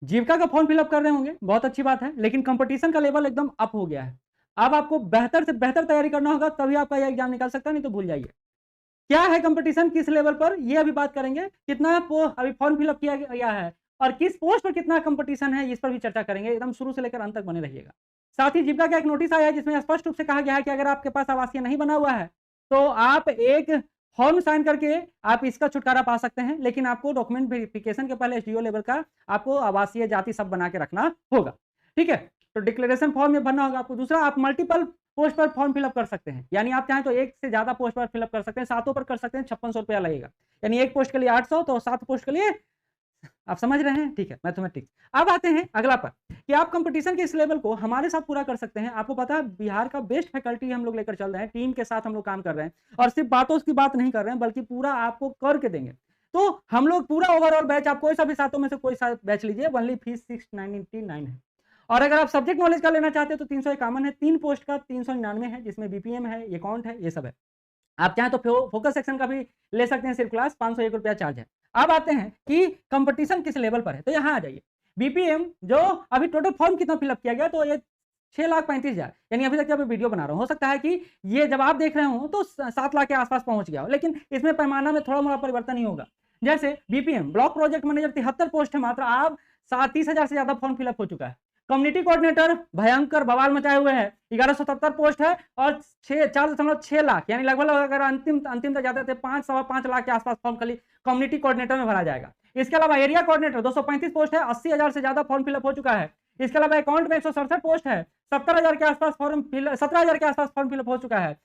जीविका का form fill up कर रहे होंगे, बहुत अच्छी बात है, लेकिन कंपटीशन का लेवल एकदम अप हो गया है। अब आपको बेहतर से बेहतर तैयारी करना होगा, तभी आपका यह एग्जाम निकल सकता है, नहीं तो भूल जाइए। क्या है कंपटीशन, किस लेवल पर, ये अभी बात करेंगे। कितना अभी फॉर्म फिलअप किया गया है और किस पोस्ट पर कितना कंपटीशन है, इस पर भी चर्चा करेंगे। एकदम शुरू से लेकर अंत तक बने रहिएगा। साथ ही जीविका का एक नोटिस आया है जिसमें स्पष्ट रूप से कहा गया है कि अगर आपके पास आवासीय नहीं बना हुआ है तो आप एक फॉर्म साइन करके आप इसका छुटकारा पा सकते हैं, लेकिन आपको डॉक्यूमेंट वेरिफिकेशन के पहले एसडीओ लेवल का आपको आवासीय जाति सब बना के रखना होगा। ठीक है, तो डिक्लेरेशन फॉर्म में भरना होगा आपको। दूसरा, आप मल्टीपल पोस्ट पर फॉर्म फिलअप कर सकते हैं, यानी आप चाहें तो एक से ज्यादा पोस्ट पर फिलअप कर सकते हैं, सातों पर कर सकते हैं, 5600 रुपया लगेगा। यानी एक पोस्ट के लिए 800, तो 7 पोस्ट के लिए आप समझ रहे हैं। ठीक है, मैथमेटिक्स। अब आते हैं अगला पर कि आप कंपटीशन के इस लेवल को हमारे साथ पूरा कर सकते हैं। आपको पता है बिहार का बेस्ट फैकल्टी हम लोग लेकर चल रहे हैं, टीम के साथ हम लोग काम कर रहे हैं, और सिर्फ बातों की बात नहीं कर रहे हैं बल्कि पूरा आपको करके देंगे। तो हम लोग पूरा ओवरऑल बैच, आप कोई सा भी सातों में से कोई सा बैच लीजिए, ओनली फीस 699 है। और अगर आप सब्जेक्ट नॉलेज का लेना चाहते हैं तो 351 है, 3 पोस्ट का 399 है, जिसमें बीपीएम है, अकाउंट है, ये सब है। आप चाहें तो फोकस सेक्शन का भी ले सकते हैं, सिर्फ क्लास 501 रुपया चार्ज है। अब आते हैं कि कंपटीशन किस लेवल पर है, तो यहाँ आ जाइए। बीपीएम जो अभी टोटल फॉर्म कितना फिलअप किया गया, तो ये 6,35,000, यानी अभी तक जब मैं वीडियो बना रहा हूँ, हो सकता है कि ये जब आप देख रहे हो तो 7 लाख के आसपास पहुंच गया हो, लेकिन इसमें पैमाना में थोड़ा मोड़ा परिवर्तन ही होगा। जैसे BPM block project manager 73 post है मात्र, आप 30,000 से ज्यादा फॉर्म फिलअप हो चुका है। कम्युनिटी कोऑर्डिनेटर भयंकर बवाल मचाए हुए है, 1177 पोस्ट है और 4.6 लाख, यानी लगभग अगर अंतिम तक जाते थे 5-5.25 लाख के आसपास फॉर्म खाली कम्युनिटी कोऑर्डिनेटर में भरा जाएगा। इसके अलावा एरिया कोऑर्डिनेटर 235 पोस्ट है, 80,000 से ज्यादा फॉर्म फिलअप हो चुका है। इसके अलावा अकाउंट में 167 पोस्ट है, 17,000 के आसपास फॉर्म 17,000 के आसपास फॉर्म फिलअप हो चुका है।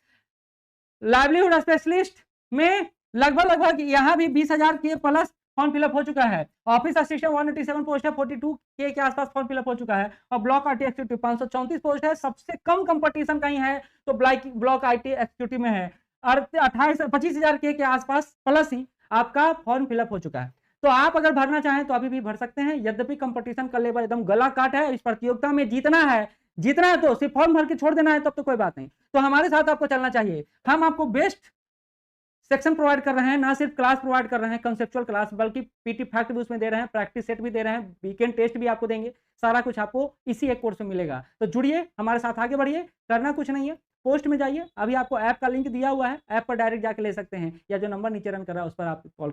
लाइवलीहुड स्पेशलिस्ट में लगभग यहाँ भी 20,000 के प्लस फॉर्म फिलअप हो चुका है। ऑफिस असिस्टेंट 187 पोस्ट है, 42 के आसपास फॉर्म फिलअप हो चुका है। और ब्लॉक आईटी एक्सिक्यूटिव 534 पोस्ट है, सबसे कम कंपटीशन कहीं है तो ब्लॉक आईटी एक्सिक्यूटिव में है, और 25,000 के आसपास प्लस ही आपका फॉर्म फिलअप हो चुका है। तो आप अगर भरना चाहें तो अभी भी भर सकते हैं, यद्यपि कंपटीशन का लेवल एकदम गला काट है। इस प्रतियोगिता में जीतना है तो सिर्फ फॉर्म भर के छोड़ देना है, तब तो कोई बात नहीं। तो हमारे साथ आपको चलना चाहिए। हम आपको बेस्ट सेक्शन प्रोवाइड कर रहे हैं, ना सिर्फ क्लास प्रोवाइड कर रहे हैं कंसेप्चुअल क्लास, बल्कि पीटी फैक्ट भी उसमें दे रहे हैं, प्रैक्टिस सेट भी दे रहे हैं, वीकेंड टेस्ट भी आपको देंगे। सारा कुछ आपको इसी एक कोर्स में मिलेगा। तो जुड़िए, हमारे साथ आगे बढ़िए। करना कुछ नहीं है, पोस्ट में जाइए, अभी आपको ऐप का लिंक दिया हुआ है, ऐप पर डायरेक्ट जाके ले सकते हैं, या जो नंबर नीचे रन कर रहा है उस पर आप कॉल